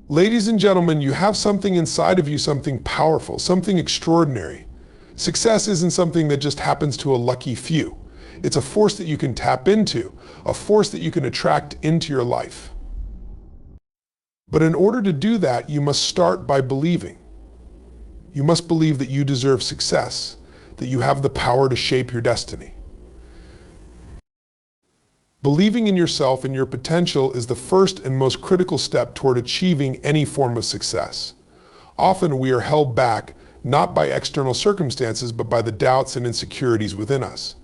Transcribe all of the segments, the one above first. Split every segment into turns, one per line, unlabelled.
Ladies and gentlemen, you have something inside of you, something powerful, something extraordinary. Success isn't something that just happens to a lucky few. It's a force that you can tap into, a force that you can attract into your life. But in order to do that, you must start by believing. You must believe that you deserve success, that you have the power to shape your destiny. Believing in yourself and your potential is the first and most critical step toward achieving any form of success. Often we are held back not by external circumstances, but by the doubts and insecurities within us.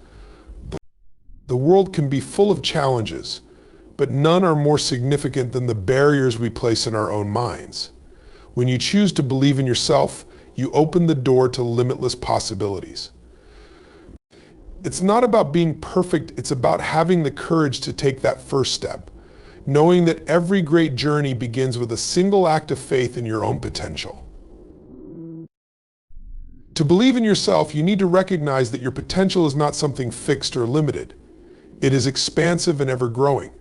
The world can be full of challenges, but none are more significant than the barriers we place in our own minds. When you choose to believe in yourself, you open the door to limitless possibilities. It's not about being perfect, it's about having the courage to take that first step, knowing that every great journey begins with a single act of faith in your own potential. To believe in yourself, you need to recognize that your potential is not something fixed or limited. It is expansive and ever-growing.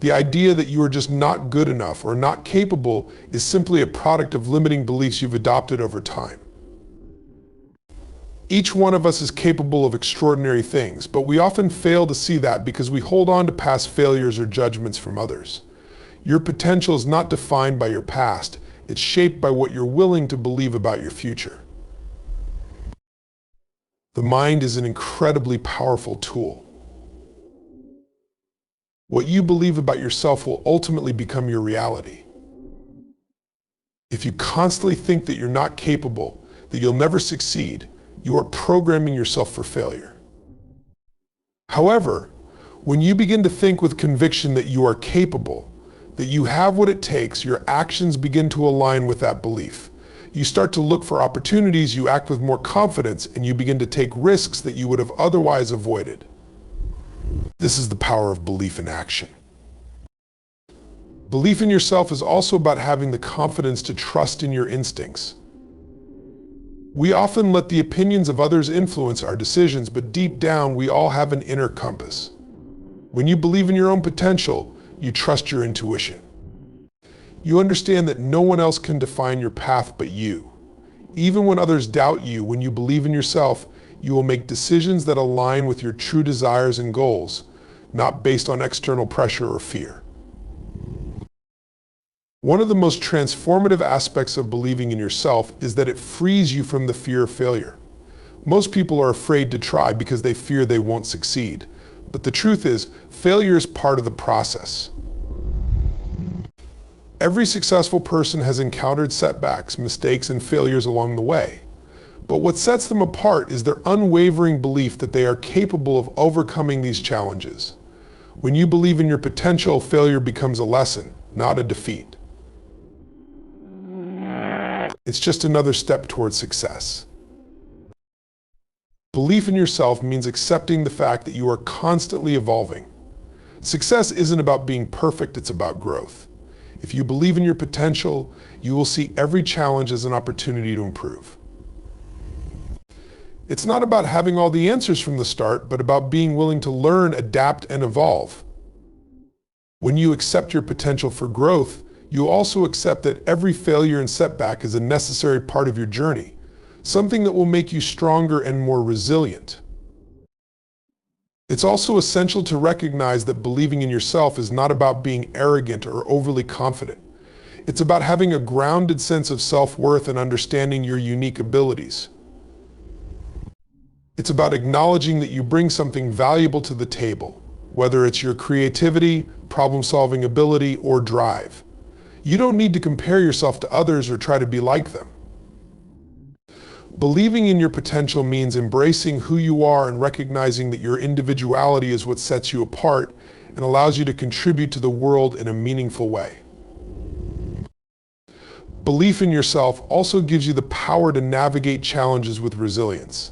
The idea that you are just not good enough or not capable is simply a product of limiting beliefs you've adopted over time. Each one of us is capable of extraordinary things, but we often fail to see that because we hold on to past failures or judgments from others. Your potential is not defined by your past, it's shaped by what you're willing to believe about your future. The mind is an incredibly powerful tool. What you believe about yourself will ultimately become your reality. If you constantly think that you're not capable, that you'll never succeed, you are programming yourself for failure. However, when you begin to think with conviction that you are capable, that you have what it takes, your actions begin to align with that belief. You start to look for opportunities, you act with more confidence, and you begin to take risks that you would have otherwise avoided. This is the power of belief in action. Belief in yourself is also about having the confidence to trust in your instincts. We often let the opinions of others influence our decisions, but deep down, we all have an inner compass. When you believe in your own potential, you trust your intuition. You understand that no one else can define your path but you. Even when others doubt you, when you believe in yourself, you will make decisions that align with your true desires and goals, not based on external pressure or fear. One of the most transformative aspects of believing in yourself is that it frees you from the fear of failure. Most people are afraid to try because they fear they won't succeed. But the truth is, failure is part of the process. Every successful person has encountered setbacks, mistakes, and failures along the way. But what sets them apart is their unwavering belief that they are capable of overcoming these challenges. When you believe in your potential, failure becomes a lesson, not a defeat. It's just another step towards success. Belief in yourself means accepting the fact that you are constantly evolving. Success isn't about being perfect, it's about growth. If you believe in your potential, you will see every challenge as an opportunity to improve. It's not about having all the answers from the start, but about being willing to learn, adapt, and evolve. When you accept your potential for growth, you also accept that every failure and setback is a necessary part of your journey, something that will make you stronger and more resilient. It's also essential to recognize that believing in yourself is not about being arrogant or overly confident. It's about having a grounded sense of self-worth and understanding your unique abilities. It's about acknowledging that you bring something valuable to the table, whether it's your creativity, problem-solving ability, or drive. You don't need to compare yourself to others or try to be like them. Believing in your potential means embracing who you are and recognizing that your individuality is what sets you apart and allows you to contribute to the world in a meaningful way. Belief in yourself also gives you the power to navigate challenges with resilience.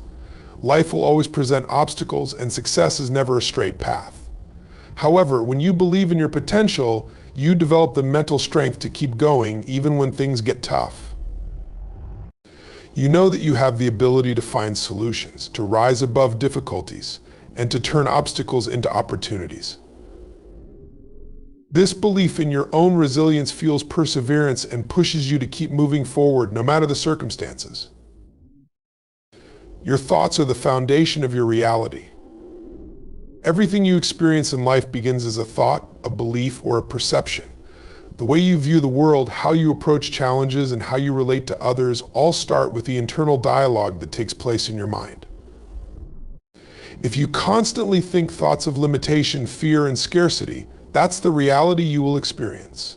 Life will always present obstacles, and success is never a straight path. However, when you believe in your potential, you develop the mental strength to keep going even when things get tough. You know that you have the ability to find solutions, to rise above difficulties, and to turn obstacles into opportunities. This belief in your own resilience fuels perseverance and pushes you to keep moving forward no matter the circumstances. Your thoughts are the foundation of your reality. Everything you experience in life begins as a thought, a belief, or a perception. The way you view the world, how you approach challenges, and how you relate to others all start with the internal dialogue that takes place in your mind. If you constantly think thoughts of limitation, fear, and scarcity, that's the reality you will experience.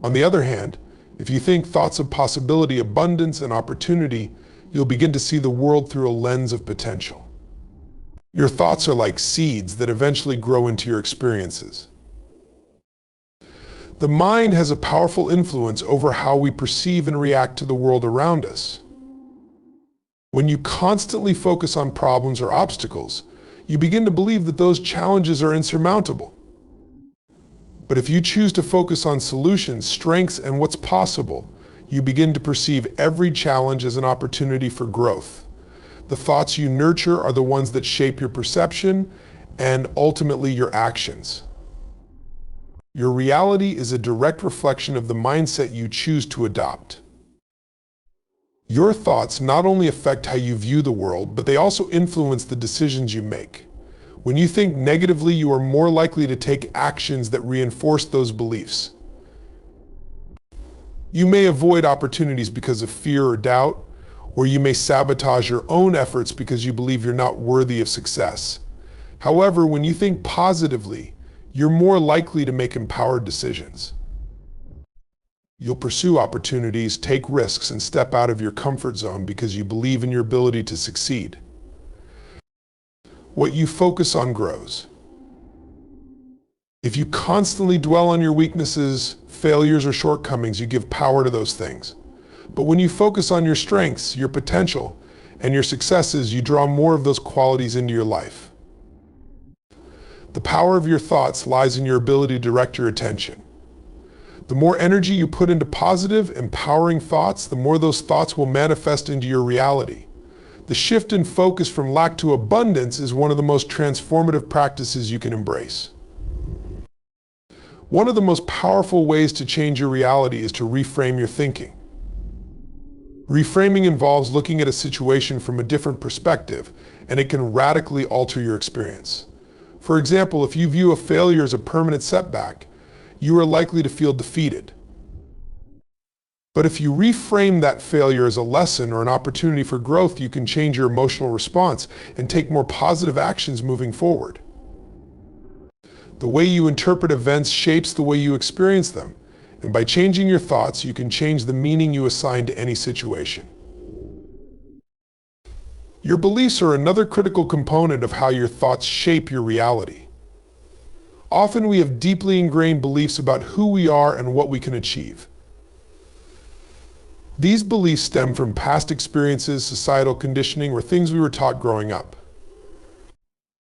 On the other hand, if you think thoughts of possibility, abundance, and opportunity, you'll begin to see the world through a lens of potential. Your thoughts are like seeds that eventually grow into your experiences. The mind has a powerful influence over how we perceive and react to the world around us. When you constantly focus on problems or obstacles, you begin to believe that those challenges are insurmountable. But if you choose to focus on solutions, strengths, and what's possible, you begin to perceive every challenge as an opportunity for growth. The thoughts you nurture are the ones that shape your perception and ultimately your actions. Your reality is a direct reflection of the mindset you choose to adopt. Your thoughts not only affect how you view the world, but they also influence the decisions you make. When you think negatively, you are more likely to take actions that reinforce those beliefs. You may avoid opportunities because of fear or doubt, or you may sabotage your own efforts because you believe you're not worthy of success. However, when you think positively, you're more likely to make empowered decisions. You'll pursue opportunities, take risks, and step out of your comfort zone because you believe in your ability to succeed. What you focus on grows. If you constantly dwell on your weaknesses, failures, or shortcomings, you give power to those things. But when you focus on your strengths, your potential, and your successes, you draw more of those qualities into your life. The power of your thoughts lies in your ability to direct your attention. The more energy you put into positive, empowering thoughts, the more those thoughts will manifest into your reality. The shift in focus from lack to abundance is one of the most transformative practices you can embrace. One of the most powerful ways to change your reality is to reframe your thinking. Reframing involves looking at a situation from a different perspective, and it can radically alter your experience. For example, if you view a failure as a permanent setback, you are likely to feel defeated. But if you reframe that failure as a lesson or an opportunity for growth, you can change your emotional response and take more positive actions moving forward. The way you interpret events shapes the way you experience them, and by changing your thoughts, you can change the meaning you assign to any situation. Your beliefs are another critical component of how your thoughts shape your reality. Often we have deeply ingrained beliefs about who we are and what we can achieve. These beliefs stem from past experiences, societal conditioning, or things we were taught growing up.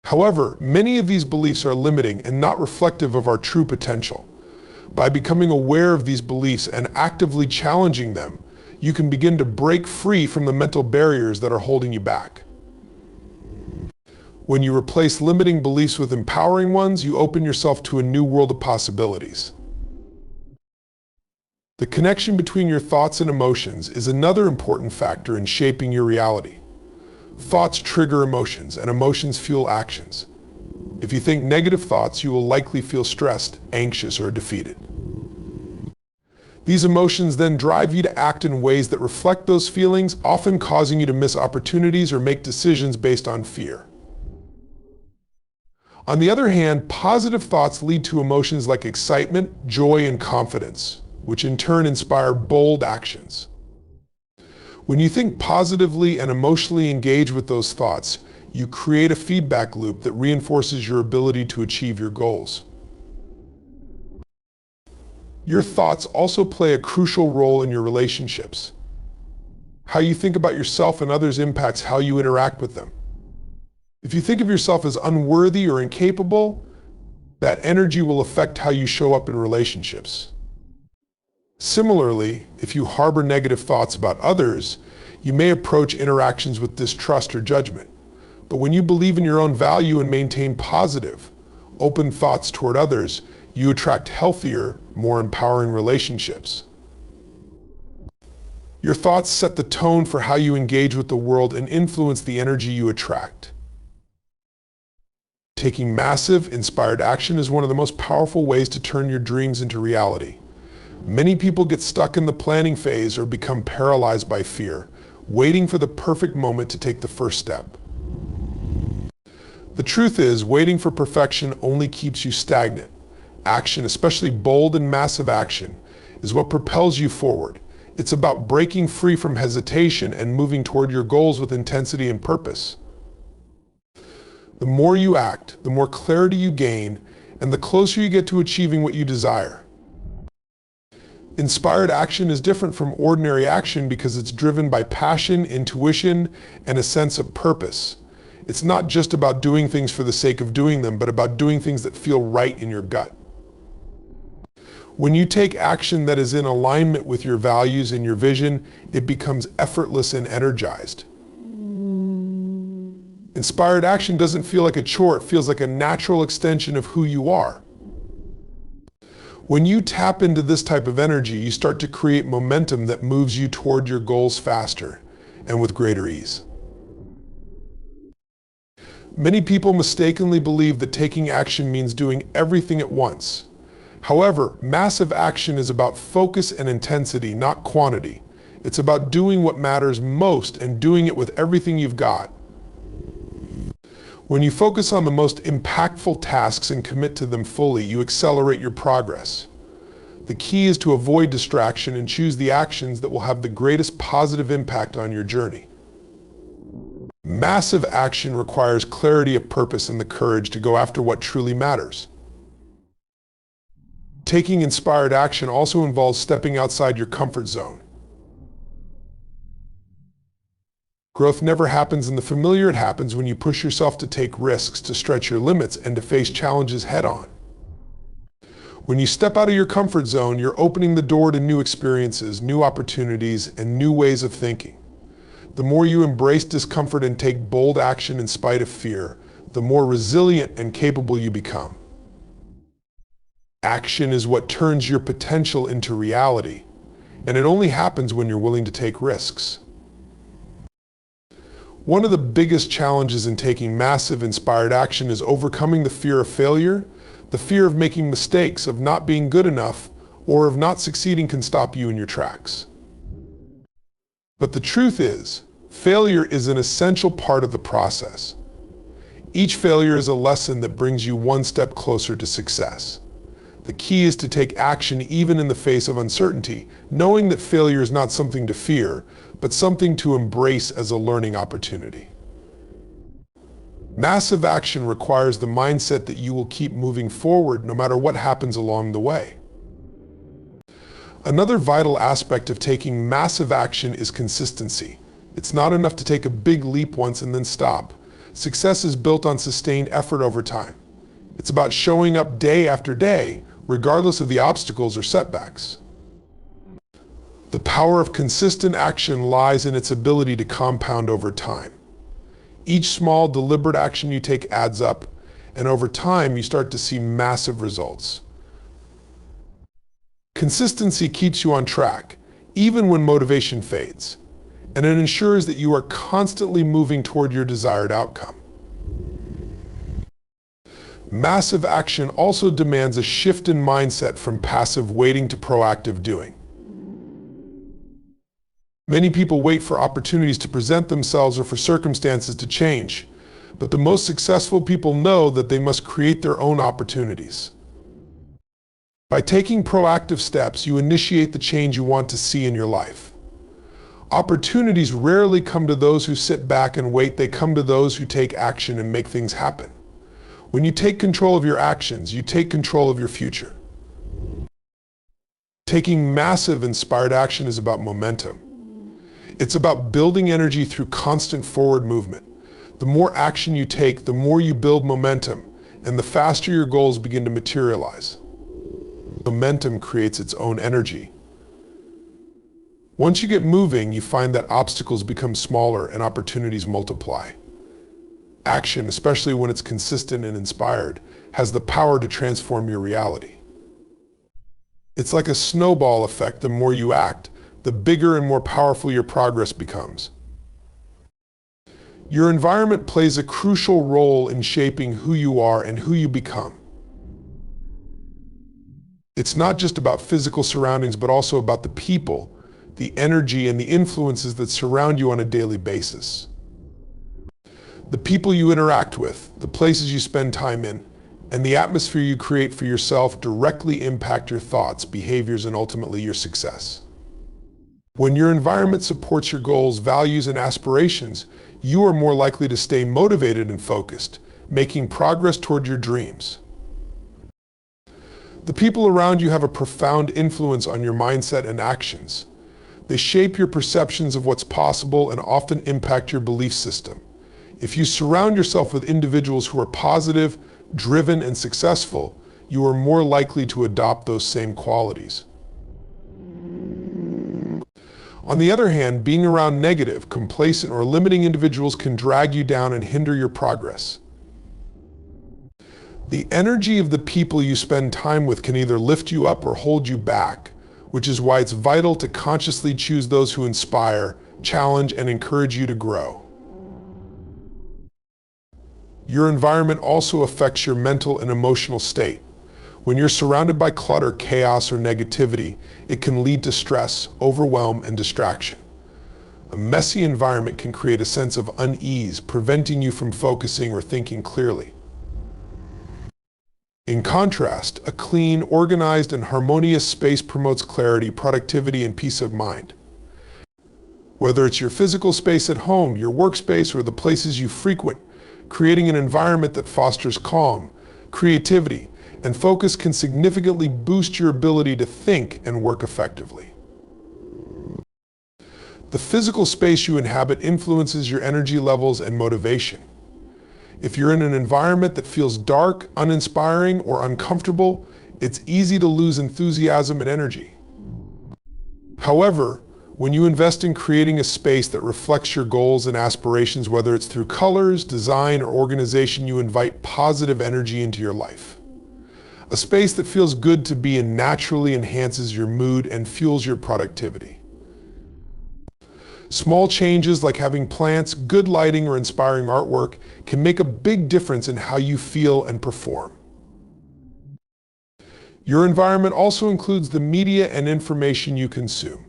However, many of these beliefs are limiting and not reflective of our true potential. By becoming aware of these beliefs and actively challenging them, you can begin to break free from the mental barriers that are holding you back. When you replace limiting beliefs with empowering ones, you open yourself to a new world of possibilities. The connection between your thoughts and emotions is another important factor in shaping your reality. Thoughts trigger emotions, and emotions fuel actions. If you think negative thoughts, you will likely feel stressed, anxious, or defeated. These emotions then drive you to act in ways that reflect those feelings, often causing you to miss opportunities or make decisions based on fear. On the other hand, positive thoughts lead to emotions like excitement, joy, and confidence, which in turn inspire bold actions. When you think positively and emotionally engage with those thoughts, you create a feedback loop that reinforces your ability to achieve your goals. Your thoughts also play a crucial role in your relationships. How you think about yourself and others impacts how you interact with them. If you think of yourself as unworthy or incapable, that energy will affect how you show up in relationships. Similarly, if you harbor negative thoughts about others, you may approach interactions with distrust or judgment. But when you believe in your own value and maintain positive, open thoughts toward others, You attract healthier, more empowering relationships. Your thoughts set the tone for how you engage with the world and influence the energy you attract. Taking massive, inspired action is one of the most powerful ways to turn your dreams into reality. Many people get stuck in the planning phase or become paralyzed by fear, waiting for the perfect moment to take the first step. The truth is, waiting for perfection only keeps you stagnant. Action, especially bold and massive action, is what propels you forward. It's about breaking free from hesitation and moving toward your goals with intensity and purpose. The more you act, the more clarity you gain, and the closer you get to achieving what you desire. Inspired action is different from ordinary action because it's driven by passion, intuition, and a sense of purpose. It's not just about doing things for the sake of doing them, but about doing things that feel right in your gut. When you take action that is in alignment with your values and your vision, it becomes effortless and energized. Inspired action doesn't feel like a chore, it feels like a natural extension of who you are. When you tap into this type of energy, you start to create momentum that moves you toward your goals faster and with greater ease. Many people mistakenly believe that taking action means doing everything at once. However, massive action is about focus and intensity, not quantity. It's about doing what matters most and doing it with everything you've got. When you focus on the most impactful tasks and commit to them fully, you accelerate your progress. The key is to avoid distraction and choose the actions that will have the greatest positive impact on your journey. Massive action requires clarity of purpose and the courage to go after what truly matters. Taking inspired action also involves stepping outside your comfort zone. Growth never happens in the familiar, it happens when you push yourself to take risks, to stretch your limits, and to face challenges head-on. When you step out of your comfort zone, you're opening the door to new experiences, new opportunities, and new ways of thinking. The more you embrace discomfort and take bold action in spite of fear, the more resilient and capable you become. Action is what turns your potential into reality, and it only happens when you're willing to take risks. One of the biggest challenges in taking massive, inspired action is overcoming the fear of failure. The fear of making mistakes, of not being good enough, or of not succeeding can stop you in your tracks. But the truth is, failure is an essential part of the process. Each failure is a lesson that brings you one step closer to success. The key is to take action even in the face of uncertainty, knowing that failure is not something to fear, but something to embrace as a learning opportunity. Massive action requires the mindset that you will keep moving forward no matter what happens along the way. Another vital aspect of taking massive action is consistency. It's not enough to take a big leap once and then stop. Success is built on sustained effort over time. It's about showing up day after day, regardless of the obstacles or setbacks. The power of consistent action lies in its ability to compound over time. Each small, deliberate action you take adds up, and over time you start to see massive results. Consistency keeps you on track, even when motivation fades, and it ensures that you are constantly moving toward your desired outcome. Massive action also demands a shift in mindset from passive waiting to proactive doing. Many people wait for opportunities to present themselves or for circumstances to change, but the most successful people know that they must create their own opportunities. By taking proactive steps, you initiate the change you want to see in your life. Opportunities rarely come to those who sit back and wait, they come to those who take action and make things happen. When you take control of your actions, you take control of your future. Taking massive, inspired action is about momentum. It's about building energy through constant forward movement. The more action you take, the more you build momentum, and the faster your goals begin to materialize. Momentum creates its own energy. Once you get moving, you find that obstacles become smaller and opportunities multiply. Action, especially when it's consistent and inspired, has the power to transform your reality. It's like a snowball effect. The more you act, the bigger and more powerful your progress becomes. Your environment plays a crucial role in shaping who you are and who you become. It's not just about physical surroundings, but also about the people, the energy, and the influences that surround you on a daily basis. The people you interact with, the places you spend time in, and the atmosphere you create for yourself directly impact your thoughts, behaviors, and ultimately your success. When your environment supports your goals, values, and aspirations, you are more likely to stay motivated and focused, making progress toward your dreams. The people around you have a profound influence on your mindset and actions. They shape your perceptions of what's possible and often impact your belief system. If you surround yourself with individuals who are positive, driven, and successful, you are more likely to adopt those same qualities. On the other hand, being around negative, complacent, or limiting individuals can drag you down and hinder your progress. The energy of the people you spend time with can either lift you up or hold you back, which is why it's vital to consciously choose those who inspire, challenge, and encourage you to grow. Your environment also affects your mental and emotional state. When you're surrounded by clutter, chaos, or negativity, it can lead to stress, overwhelm, and distraction. A messy environment can create a sense of unease, preventing you from focusing or thinking clearly. In contrast, a clean, organized, and harmonious space promotes clarity, productivity, and peace of mind. Whether it's your physical space at home, your workspace, or the places you frequent, creating an environment that fosters calm, creativity, and focus can significantly boost your ability to think and work effectively. The physical space you inhabit influences your energy levels and motivation. If you're in an environment that feels dark, uninspiring, or uncomfortable, it's easy to lose enthusiasm and energy. However, when you invest in creating a space that reflects your goals and aspirations, whether it's through colors, design, or organization, you invite positive energy into your life. A space that feels good to be in naturally enhances your mood and fuels your productivity. Small changes like having plants, good lighting, or inspiring artwork can make a big difference in how you feel and perform. Your environment also includes the media and information you consume.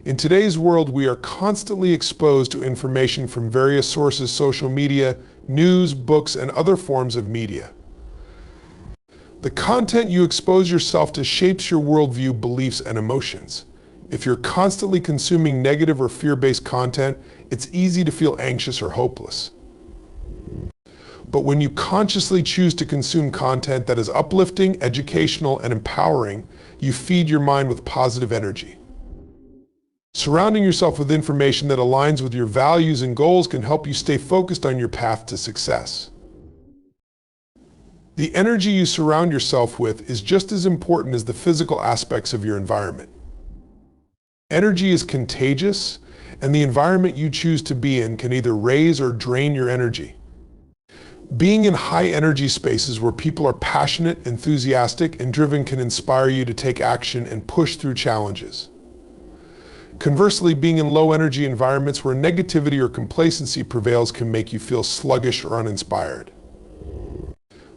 In today's world, we are constantly exposed to information from various sources: social media, news, books, and other forms of media. The content you expose yourself to shapes your worldview, beliefs, and emotions. If you're constantly consuming negative or fear-based content, it's easy to feel anxious or hopeless. But when you consciously choose to consume content that is uplifting, educational, and empowering, you feed your mind with positive energy. Surrounding yourself with information that aligns with your values and goals can help you stay focused on your path to success. The energy you surround yourself with is just as important as the physical aspects of your environment. Energy is contagious, and the environment you choose to be in can either raise or drain your energy. Being in high-energy spaces where people are passionate, enthusiastic, and driven can inspire you to take action and push through challenges. Conversely, being in low-energy environments where negativity or complacency prevails can make you feel sluggish or uninspired.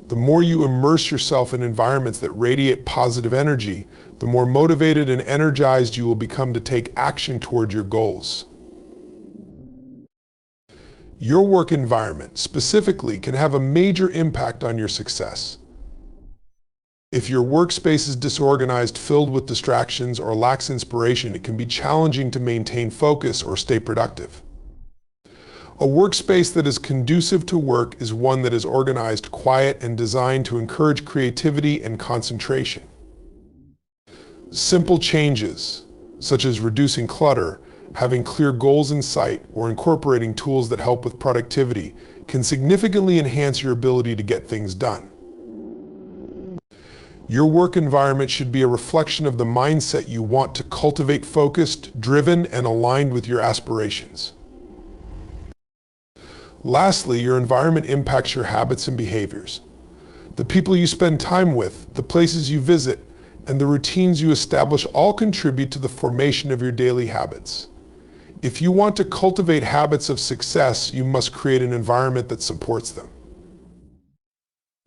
The more you immerse yourself in environments that radiate positive energy, the more motivated and energized you will become to take action toward your goals. Your work environment, specifically, can have a major impact on your success. If your workspace is disorganized, filled with distractions, or lacks inspiration, it can be challenging to maintain focus or stay productive. A workspace that is conducive to work is one that is organized, quiet, and designed to encourage creativity and concentration. Simple changes, such as reducing clutter, having clear goals in sight, or incorporating tools that help with productivity, can significantly enhance your ability to get things done. Your work environment should be a reflection of the mindset you want to cultivate: focused, driven, and aligned with your aspirations. Lastly, your environment impacts your habits and behaviors. The people you spend time with, the places you visit, and the routines you establish all contribute to the formation of your daily habits. If you want to cultivate habits of success, you must create an environment that supports them.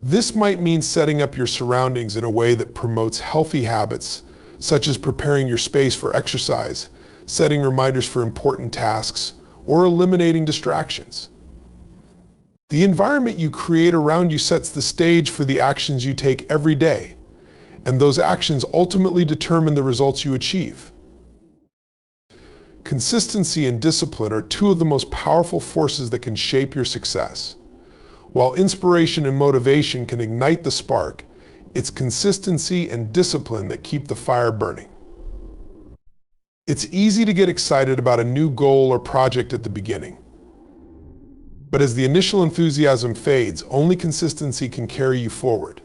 This might mean setting up your surroundings in a way that promotes healthy habits, such as preparing your space for exercise, setting reminders for important tasks, or eliminating distractions. The environment you create around you sets the stage for the actions you take every day, and those actions ultimately determine the results you achieve. Consistency and discipline are two of the most powerful forces that can shape your success. While inspiration and motivation can ignite the spark, it's consistency and discipline that keep the fire burning. It's easy to get excited about a new goal or project at the beginning. But as the initial enthusiasm fades, only consistency can carry you forward.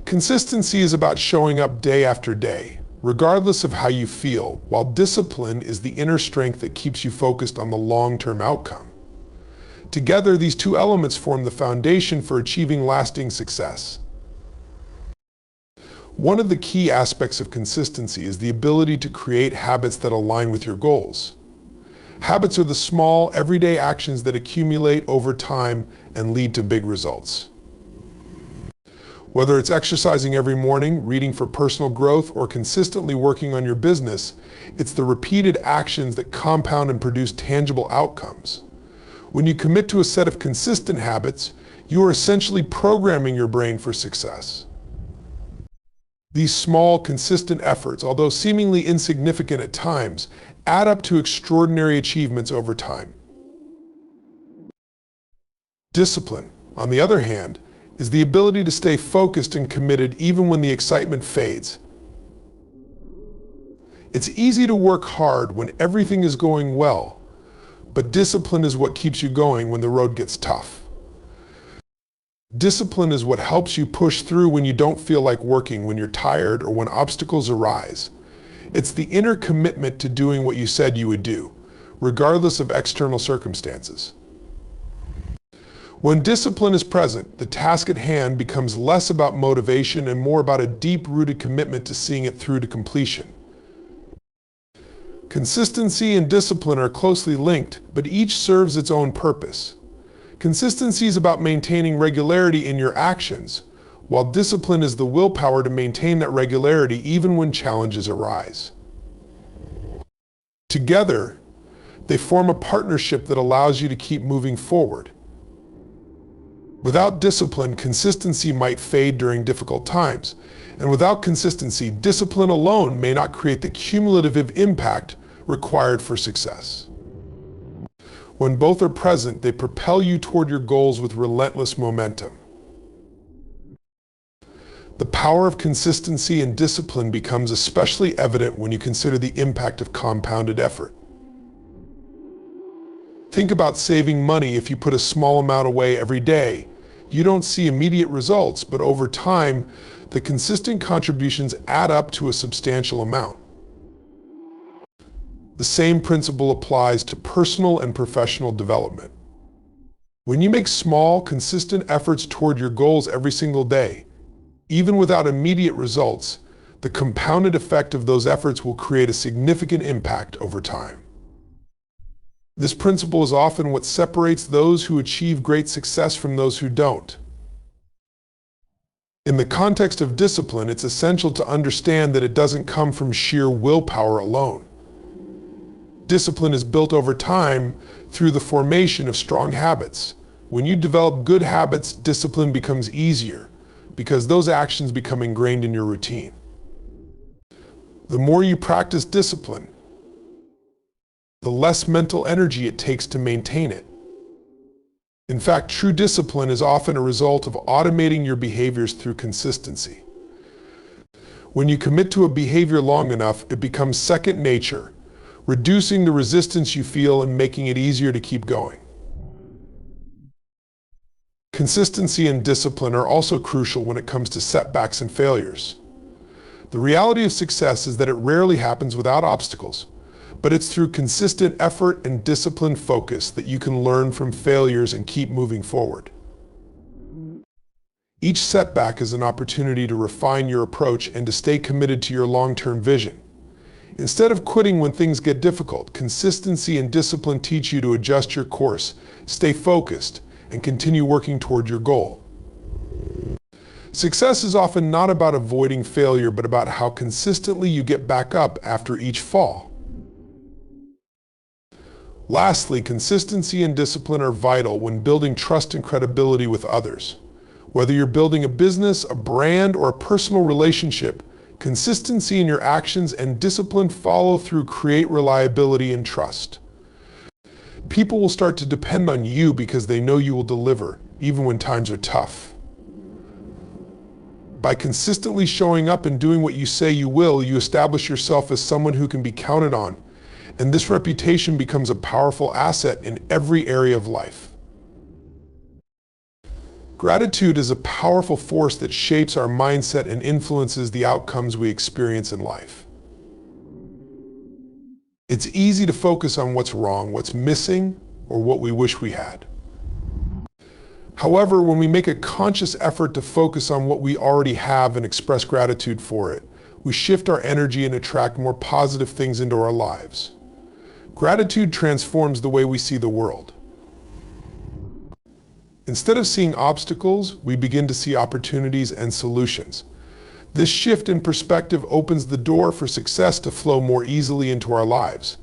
Consistency is about showing up day after day, regardless of how you feel, while discipline is the inner strength that keeps you focused on the long-term outcome. Together, these two elements form the foundation for achieving lasting success. One of the key aspects of consistency is the ability to create habits that align with your goals. Habits are the small, everyday actions that accumulate over time and lead to big results. Whether it's exercising every morning, reading for personal growth, or consistently working on your business, it's the repeated actions that compound and produce tangible outcomes. When you commit to a set of consistent habits, you are essentially programming your brain for success. These small, consistent efforts, although seemingly insignificant at times, add up to extraordinary achievements over time. Discipline, on the other hand, is the ability to stay focused and committed even when the excitement fades. It's easy to work hard when everything is going well, but discipline is what keeps you going when the road gets tough. Discipline is what helps you push through when you don't feel like working, when you're tired, or when obstacles arise. It's the inner commitment to doing what you said you would do, regardless of external circumstances. When discipline is present, the task at hand becomes less about motivation and more about a deep-rooted commitment to seeing it through to completion. Consistency and discipline are closely linked, but each serves its own purpose. Consistency is about maintaining regularity in your actions, while discipline is the willpower to maintain that regularity even when challenges arise. Together, they form a partnership that allows you to keep moving forward. Without discipline, consistency might fade during difficult times, and without consistency, discipline alone may not create the cumulative impact required for success. When both are present, they propel you toward your goals with relentless momentum. The power of consistency and discipline becomes especially evident when you consider the impact of compounded effort. Think about saving money. If you put a small amount away every day, you don't see immediate results, but over time, the consistent contributions add up to a substantial amount. The same principle applies to personal and professional development. When you make small, consistent efforts toward your goals every single day, even without immediate results, the compounded effect of those efforts will create a significant impact over time. This principle is often what separates those who achieve great success from those who don't. In the context of discipline, it's essential to understand that it doesn't come from sheer willpower alone. Discipline is built over time through the formation of strong habits. When you develop good habits, discipline becomes easier because those actions become ingrained in your routine. The more you practice discipline, the less mental energy it takes to maintain it. In fact, true discipline is often a result of automating your behaviors through consistency. When you commit to a behavior long enough, it becomes second nature, reducing the resistance you feel and making it easier to keep going. Consistency and discipline are also crucial when it comes to setbacks and failures. The reality of success is that it rarely happens without obstacles, but it's through consistent effort and disciplined focus that you can learn from failures and keep moving forward. Each setback is an opportunity to refine your approach and to stay committed to your long-term vision. Instead of quitting when things get difficult, consistency and discipline teach you to adjust your course, stay focused, and continue working toward your goal. Success is often not about avoiding failure, but about how consistently you get back up after each fall. Lastly, consistency and discipline are vital when building trust and credibility with others. Whether you're building a business, a brand, or a personal relationship, consistency in your actions and disciplined follow-through create reliability and trust. People will start to depend on you because they know you will deliver, even when times are tough. By consistently showing up and doing what you say you will, you establish yourself as someone who can be counted on, and this reputation becomes a powerful asset in every area of life. Gratitude is a powerful force that shapes our mindset and influences the outcomes we experience in life. It's easy to focus on what's wrong, what's missing, or what we wish we had. However, when we make a conscious effort to focus on what we already have and express gratitude for it, we shift our energy and attract more positive things into our lives. Gratitude transforms the way we see the world. Instead of seeing obstacles, we begin to see opportunities and solutions. This shift in perspective opens the door for success to flow more easily into our lives.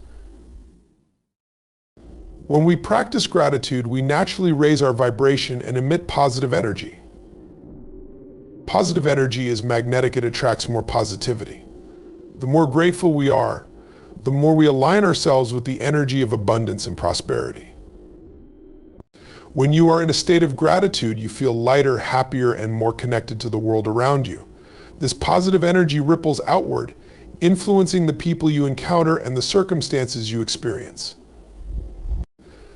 When we practice gratitude, we naturally raise our vibration and emit positive energy. Positive energy is magnetic; it attracts more positivity. The more grateful we are, the more we align ourselves with the energy of abundance and prosperity. When you are in a state of gratitude, you feel lighter, happier, and more connected to the world around you. This positive energy ripples outward, influencing the people you encounter and the circumstances you experience.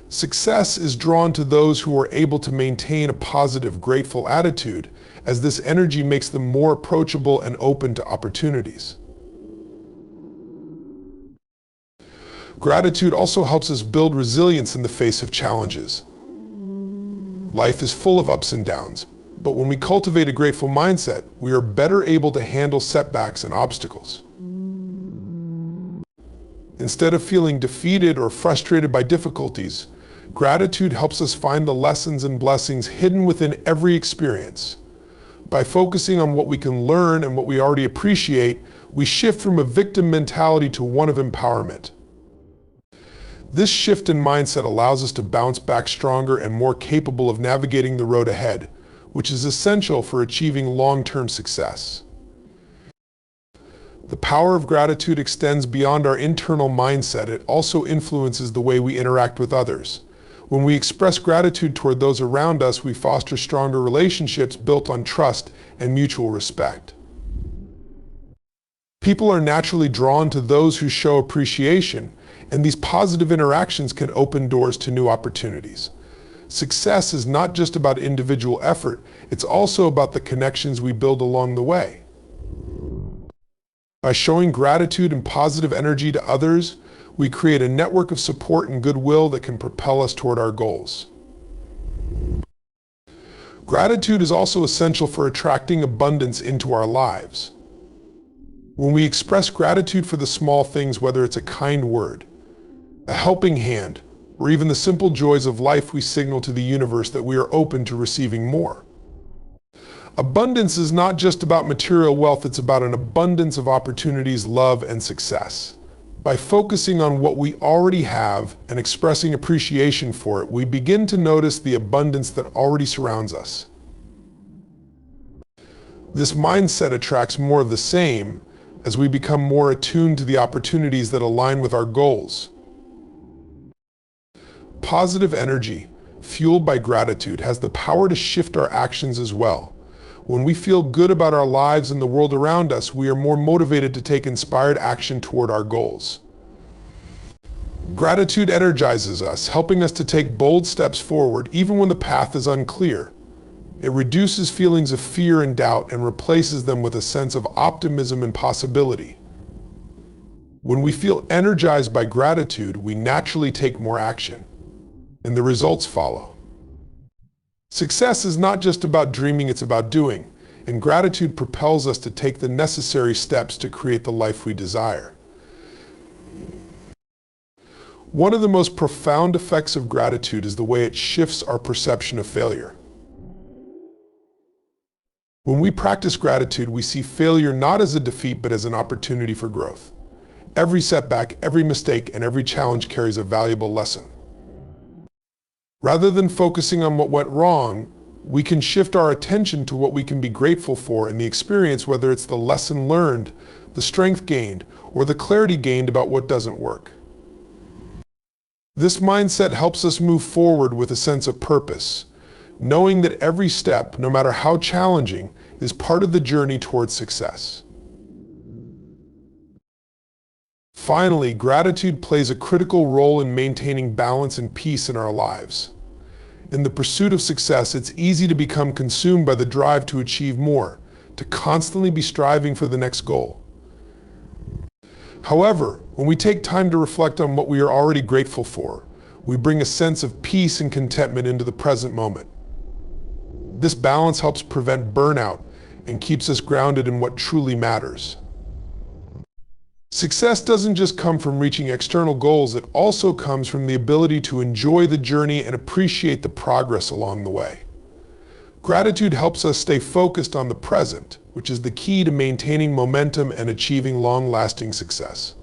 Success is drawn to those who are able to maintain a positive, grateful attitude, as this energy makes them more approachable and open to opportunities. Gratitude also helps us build resilience in the face of challenges. Life is full of ups and downs, but when we cultivate a grateful mindset, we are better able to handle setbacks and obstacles. Instead of feeling defeated or frustrated by difficulties, gratitude helps us find the lessons and blessings hidden within every experience. By focusing on what we can learn and what we already appreciate, we shift from a victim mentality to one of empowerment. This shift in mindset allows us to bounce back stronger and more capable of navigating the road ahead, which is essential for achieving long-term success. The power of gratitude extends beyond our internal mindset. It also influences the way we interact with others. When we express gratitude toward those around us, we foster stronger relationships built on trust and mutual respect. People are naturally drawn to those who show appreciation, and these positive interactions can open doors to new opportunities. Success is not just about individual effort, it's also about the connections we build along the way. By showing gratitude and positive energy to others, we create a network of support and goodwill that can propel us toward our goals. Gratitude is also essential for attracting abundance into our lives. When we express gratitude for the small things, whether it's a kind word, a helping hand, or even the simple joys of life, we signal to the universe that we are open to receiving more. Abundance is not just about material wealth, it's about an abundance of opportunities, love, and success. By focusing on what we already have and expressing appreciation for it, we begin to notice the abundance that already surrounds us. This mindset attracts more of the same as we become more attuned to the opportunities that align with our goals. Positive energy, fueled by gratitude, has the power to shift our actions as well. When we feel good about our lives and the world around us, we are more motivated to take inspired action toward our goals. Gratitude energizes us, helping us to take bold steps forward even when the path is unclear. It reduces feelings of fear and doubt and replaces them with a sense of optimism and possibility. When we feel energized by gratitude, we naturally take more action, and the results follow. Success is not just about dreaming, it's about doing, and gratitude propels us to take the necessary steps to create the life we desire. One of the most profound effects of gratitude is the way it shifts our perception of failure. When we practice gratitude, we see failure not as a defeat, but as an opportunity for growth. Every setback, every mistake, and every challenge carries a valuable lesson. Rather than focusing on what went wrong, we can shift our attention to what we can be grateful for in the experience, whether it's the lesson learned, the strength gained, or the clarity gained about what doesn't work. This mindset helps us move forward with a sense of purpose, knowing that every step, no matter how challenging, is part of the journey towards success. Finally, gratitude plays a critical role in maintaining balance and peace in our lives. In the pursuit of success, it's easy to become consumed by the drive to achieve more, to constantly be striving for the next goal. However, when we take time to reflect on what we are already grateful for, we bring a sense of peace and contentment into the present moment. This balance helps prevent burnout and keeps us grounded in what truly matters. Success doesn't just come from reaching external goals, it also comes from the ability to enjoy the journey and appreciate the progress along the way. Gratitude helps us stay focused on the present, which is the key to maintaining momentum and achieving long-lasting success.